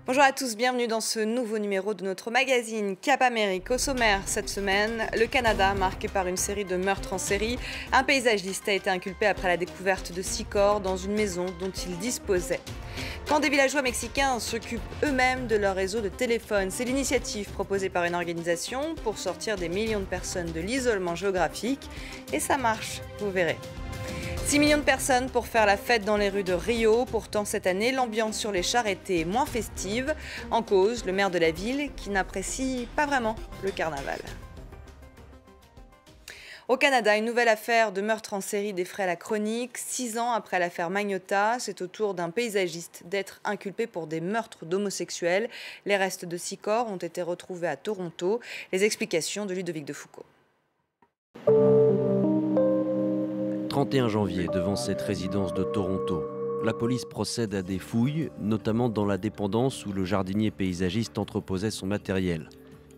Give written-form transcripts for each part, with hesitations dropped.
Bonjour à tous, bienvenue dans ce nouveau numéro de notre magazine Cap Amérique. Au sommaire cette semaine, le Canada marqué par une série de meurtres en série. Un paysagiste a été inculpé après la découverte de 6 corps dans une maison dont il disposait. Quand des villageois mexicains s'occupent eux-mêmes de leur réseau de téléphone, c'est l'initiative proposée par une organisation pour sortir des millions de personnes de l'isolement géographique. Et ça marche, vous verrez. 6 millions de personnes pour faire la fête dans les rues de Rio. Pourtant, cette année, l'ambiance sur les chars était moins festive. En cause, le maire de la ville qui n'apprécie pas vraiment le carnaval. Au Canada, une nouvelle affaire de meurtre en série défraie la chronique. 6 ans après l'affaire Magnotta, c'est au tour d'un paysagiste d'être inculpé pour des meurtres d'homosexuels. Les restes de 6 corps ont été retrouvés à Toronto. Les explications de Ludovic Defoucault. 31 janvier, devant cette résidence de Toronto, la police procède à des fouilles, notamment dans la dépendance où le jardinier paysagiste entreposait son matériel.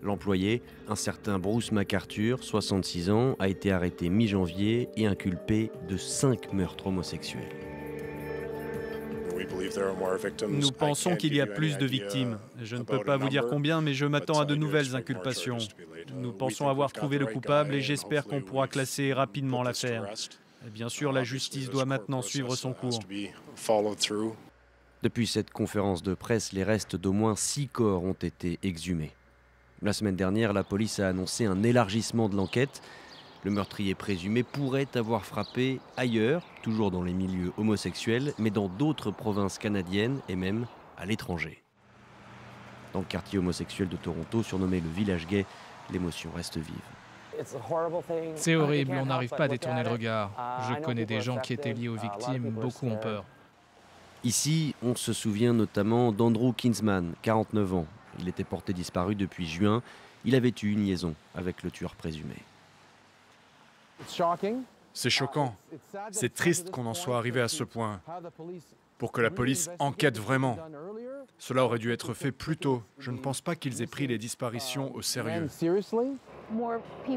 L'employé, un certain Bruce McArthur, 66 ans, a été arrêté mi-janvier et inculpé de 5 meurtres homosexuels. Nous pensons qu'il y a plus de victimes. Je ne peux pas vous dire combien, mais je m'attends à de nouvelles inculpations. Nous pensons avoir trouvé le coupable et j'espère qu'on pourra classer rapidement l'affaire. Et bien sûr, la justice doit maintenant suivre son cours. Depuis cette conférence de presse, les restes d'au moins 6 corps ont été exhumés. La semaine dernière, la police a annoncé un élargissement de l'enquête. Le meurtrier présumé pourrait avoir frappé ailleurs, toujours dans les milieux homosexuels, mais dans d'autres provinces canadiennes et même à l'étranger. Dans le quartier homosexuel de Toronto, surnommé le village gay, l'émotion reste vive. C'est horrible, on n'arrive pas à détourner le regard. Je connais des gens qui étaient liés aux victimes, beaucoup ont peur. Ici, on se souvient notamment d'Andrew Kinsman, 49 ans. Il était porté disparu depuis juin. Il avait eu une liaison avec le tueur présumé. C'est choquant. C'est triste qu'on en soit arrivé à ce point. Pour que la police enquête vraiment. Cela aurait dû être fait plus tôt. Je ne pense pas qu'ils aient pris les disparitions au sérieux.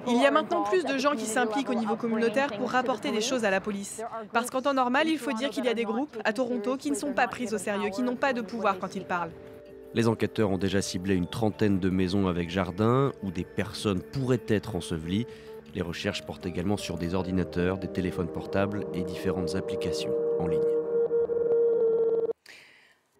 Il y a maintenant plus de gens qui s'impliquent au niveau communautaire pour rapporter des choses à la police. Parce qu'en temps normal, il faut dire qu'il y a des groupes à Toronto qui ne sont pas pris au sérieux, qui n'ont pas de pouvoir quand ils parlent. Les enquêteurs ont déjà ciblé une trentaine de maisons avec jardin où des personnes pourraient être ensevelies. Les recherches portent également sur des ordinateurs, des téléphones portables et différentes applications en ligne.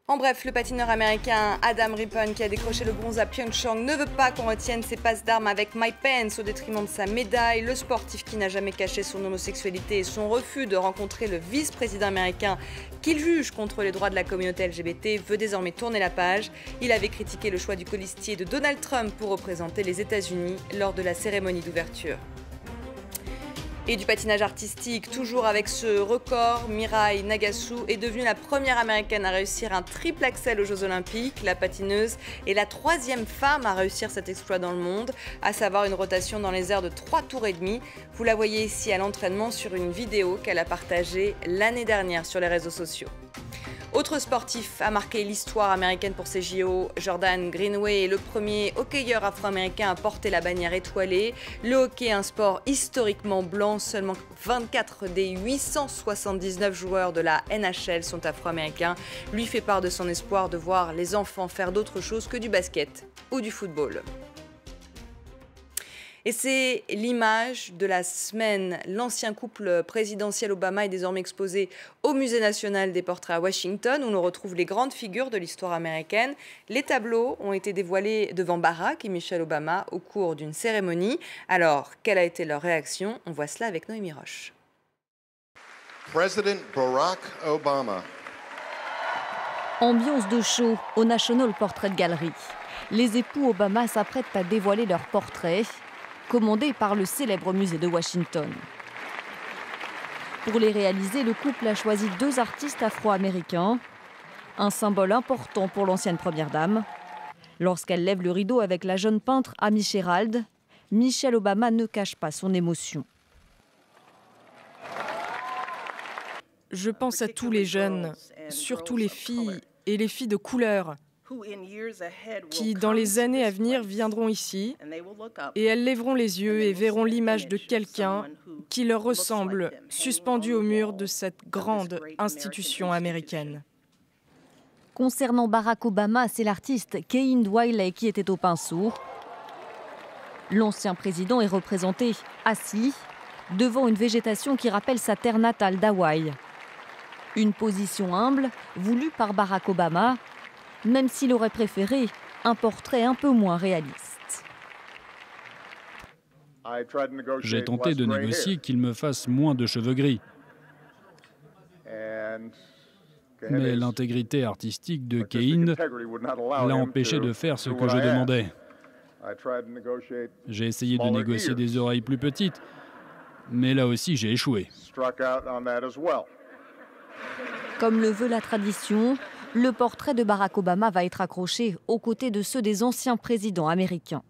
En bref, le patineur américain Adam Rippon, qui a décroché le bronze à Pyeongchang, ne veut pas qu'on retienne ses passes d'armes avec Mike Pence au détriment de sa médaille. Le sportif qui n'a jamais caché son homosexualité et son refus de rencontrer le vice-président américain qu'il juge contre les droits de la communauté LGBT veut désormais tourner la page. Il avait critiqué le choix du colistier de Donald Trump pour représenter les États-Unis lors de la cérémonie d'ouverture. Et du patinage artistique, toujours avec ce record, Mirai Nagasu est devenue la première américaine à réussir un triple axel aux Jeux Olympiques. La patineuse est la 3e femme à réussir cet exploit dans le monde, à savoir une rotation dans les airs de 3 tours et demi. Vous la voyez ici à l'entraînement sur une vidéo qu'elle a partagée l'année dernière sur les réseaux sociaux. Autre sportif a marqué l'histoire américaine pour ses JO, Jordan Greenway est le premier hockeyeur afro-américain à porter la bannière étoilée. Le hockey est un sport historiquement blanc, seulement 24 des 879 joueurs de la NHL sont afro-américains. Lui fait part de son espoir de voir les enfants faire d'autres choses que du basket ou du football. Et c'est l'image de la semaine. L'ancien couple présidentiel Obama est désormais exposé au Musée national des portraits à Washington, où l'on retrouve les grandes figures de l'histoire américaine. Les tableaux ont été dévoilés devant Barack et Michelle Obama au cours d'une cérémonie. Alors, quelle a été leur réaction? On voit cela avec Noémie Roche. President Barack Obama. Ambiance de show au National Portrait Gallery. Les époux Obama s'apprêtent à dévoiler leurs portraits, commandés par le célèbre musée de Washington. Pour les réaliser, le couple a choisi 2 artistes afro-américains, un symbole important pour l'ancienne première dame. Lorsqu'elle lève le rideau avec la jeune peintre Amy Sherald, Michelle Obama ne cache pas son émotion. Je pense à tous les jeunes, surtout les filles et les filles de couleur, qui, dans les années à venir, viendront ici et elles lèveront les yeux et verront l'image de quelqu'un qui leur ressemble, suspendu au mur de cette grande institution américaine. Concernant Barack Obama, c'est l'artiste Keith Wiley qui était au pinceau. L'ancien président est représenté assis devant une végétation qui rappelle sa terre natale d'Hawaï. Une position humble voulue par Barack Obama, même s'il aurait préféré un portrait un peu moins réaliste. J'ai tenté de négocier qu'il me fasse moins de cheveux gris. Mais l'intégrité artistique de Keith l'a empêché de faire ce que je demandais. J'ai essayé de négocier des oreilles plus petites, mais là aussi j'ai échoué. Comme le veut la tradition, le portrait de Barack Obama va être accroché aux côtés de ceux des anciens présidents américains.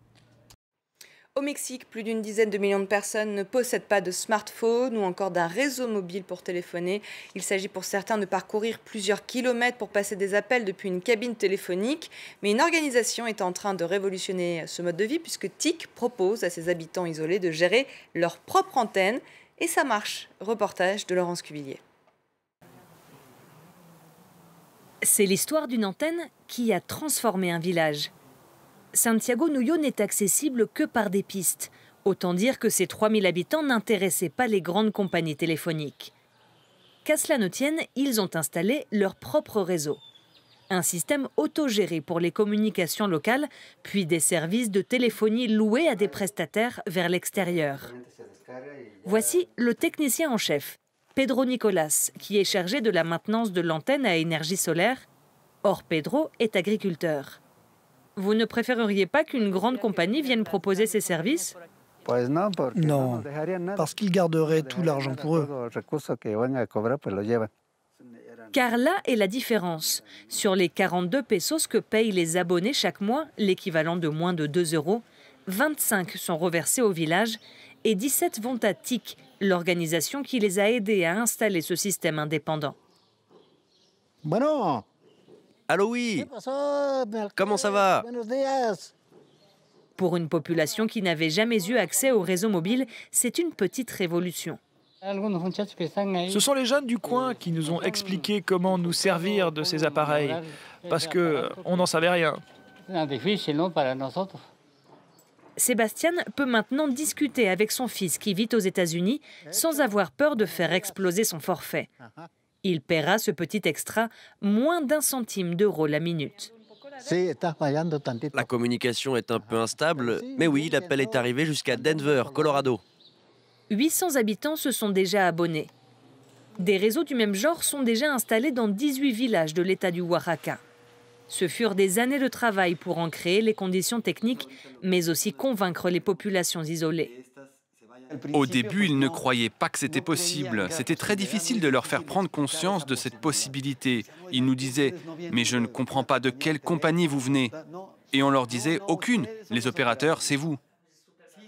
Au Mexique, plus d'une dizaine de millions de personnes ne possèdent pas de smartphone ou encore d'un réseau mobile pour téléphoner. Il s'agit pour certains de parcourir plusieurs kilomètres pour passer des appels depuis une cabine téléphonique. Mais une organisation est en train de révolutionner ce mode de vie puisque TIC propose à ses habitants isolés de gérer leur propre antenne. Et ça marche. Reportage de Laurence Cuvillier. C'est l'histoire d'une antenne qui a transformé un village. Santiago Nuyo n'est accessible que par des pistes. Autant dire que ces 3000 habitants n'intéressaient pas les grandes compagnies téléphoniques. Qu'à cela ne tienne, ils ont installé leur propre réseau. Un système autogéré pour les communications locales, puis des services de téléphonie loués à des prestataires vers l'extérieur. Voici le technicien en chef, Pedro Nicolas, qui est chargé de la maintenance de l'antenne à énergie solaire. Or, Pedro est agriculteur. Vous ne préféreriez pas qu'une grande compagnie vienne proposer ses services? Non, parce qu'ils garderaient tout l'argent pour eux. Car là est la différence. Sur les 42 pesos que payent les abonnés chaque mois, l'équivalent de moins de 2 €, 25 sont reversés au village et 17 vont à TIC, l'organisation qui les a aidés à installer ce système indépendant. Allô, oui. Comment ça va? Pour une population qui n'avait jamais eu accès au réseau mobile, c'est une petite révolution. Ce sont les jeunes du coin qui nous ont expliqué comment nous servir de ces appareils, parce qu'on n'en savait rien. Sébastien peut maintenant discuter avec son fils qui vit aux États-Unis sans avoir peur de faire exploser son forfait. Il paiera ce petit extra moins d'1 centime d'euro la minute. La communication est un peu instable, mais oui, l'appel est arrivé jusqu'à Denver, Colorado. 800 habitants se sont déjà abonnés. Des réseaux du même genre sont déjà installés dans 18 villages de l'État du Oaxaca. Ce furent des années de travail pour en créer les conditions techniques, mais aussi convaincre les populations isolées. Au début, ils ne croyaient pas que c'était possible. C'était très difficile de leur faire prendre conscience de cette possibilité. Ils nous disaient « Mais je ne comprends pas de quelle compagnie vous venez ?» Et on leur disait « Aucune. Les opérateurs, c'est vous. »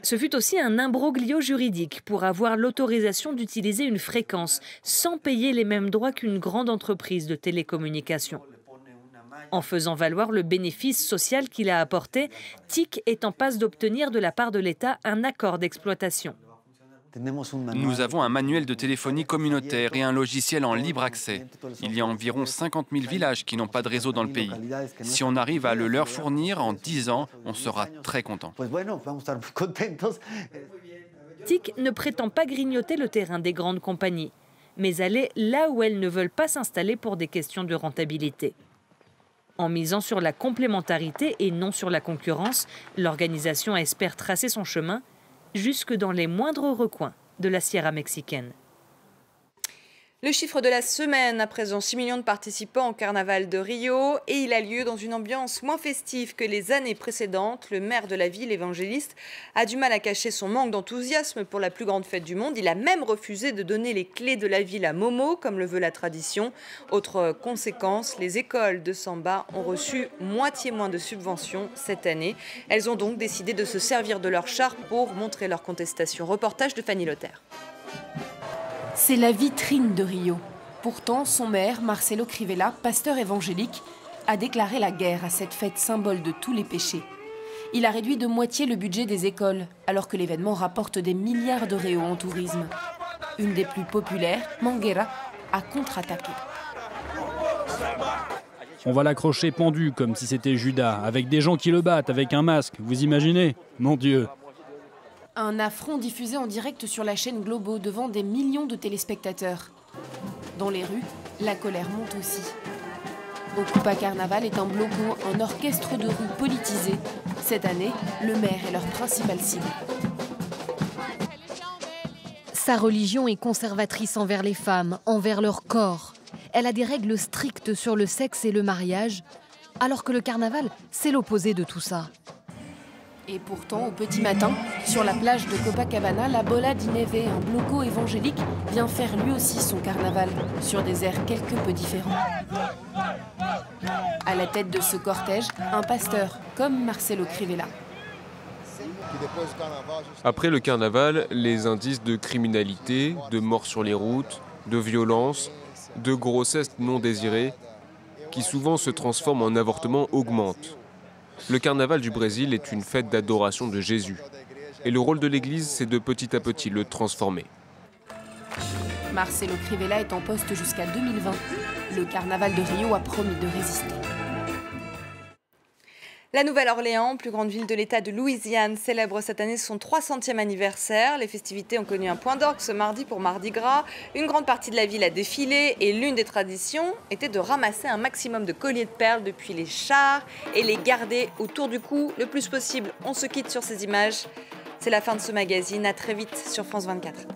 Ce fut aussi un imbroglio juridique pour avoir l'autorisation d'utiliser une fréquence sans payer les mêmes droits qu'une grande entreprise de télécommunications. En faisant valoir le bénéfice social qu'il a apporté, TIC est en passe d'obtenir de la part de l'État un accord d'exploitation. Nous avons un manuel de téléphonie communautaire et un logiciel en libre accès. Il y a environ 50 000 villages qui n'ont pas de réseau dans le pays. Si on arrive à le leur fournir en 10 ans, on sera très content. TIC ne prétend pas grignoter le terrain des grandes compagnies, mais aller là où elles ne veulent pas s'installer pour des questions de rentabilité. En misant sur la complémentarité et non sur la concurrence, l'organisation espère tracer son chemin jusque dans les moindres recoins de la Sierra mexicaine. Le chiffre de la semaine, à présent 6 millions de participants au carnaval de Rio, et il a lieu dans une ambiance moins festive que les années précédentes. Le maire de la ville, évangéliste, a du mal à cacher son manque d'enthousiasme pour la plus grande fête du monde. Il a même refusé de donner les clés de la ville à Momo, comme le veut la tradition. Autre conséquence, les écoles de samba ont reçu moitié moins de subventions cette année. Elles ont donc décidé de se servir de leur char pour montrer leur contestation. Reportage de Fanny Lothaire. C'est la vitrine de Rio. Pourtant, son maire, Marcelo Crivella, pasteur évangélique, a déclaré la guerre à cette fête symbole de tous les péchés. Il a réduit de moitié le budget des écoles, alors que l'événement rapporte des milliards de réaux en tourisme. Une des plus populaires, Mangueira, a contre-attaqué. On va l'accrocher pendu comme si c'était Judas, avec des gens qui le battent, avec un masque. Vous imaginez? Mon Dieu! Un affront diffusé en direct sur la chaîne Globo devant des millions de téléspectateurs. Dans les rues, la colère monte aussi. Okupa Carnaval est un bloco, un orchestre de rue politisé. Cette année, le maire est leur principale cible. Sa religion est conservatrice envers les femmes, envers leur corps. Elle a des règles strictes sur le sexe et le mariage, alors que le carnaval, c'est l'opposé de tout ça. Et pourtant, au petit matin, sur la plage de Copacabana, la Bola di Neve, un bloco évangélique, vient faire lui aussi son carnaval, sur des airs quelque peu différents. À la tête de ce cortège, un pasteur, comme Marcelo Crivella. Après le carnaval, les indices de criminalité, de morts sur les routes, de violence, de grossesses non désirées, qui souvent se transforment en avortements, augmentent. Le carnaval du Brésil est une fête d'adoration de Jésus. Et le rôle de l'Église, c'est de petit à petit le transformer. Marcelo Crivella est en poste jusqu'à 2020. Le carnaval de Rio a promis de résister. La Nouvelle-Orléans, plus grande ville de l'État de Louisiane, célèbre cette année son 300e anniversaire. Les festivités ont connu un point d'orgue ce mardi pour Mardi Gras. Une grande partie de la ville a défilé et l'une des traditions était de ramasser un maximum de colliers de perles depuis les chars et les garder autour du cou le plus possible. On se quitte sur ces images. C'est la fin de ce magazine. À très vite sur France 24.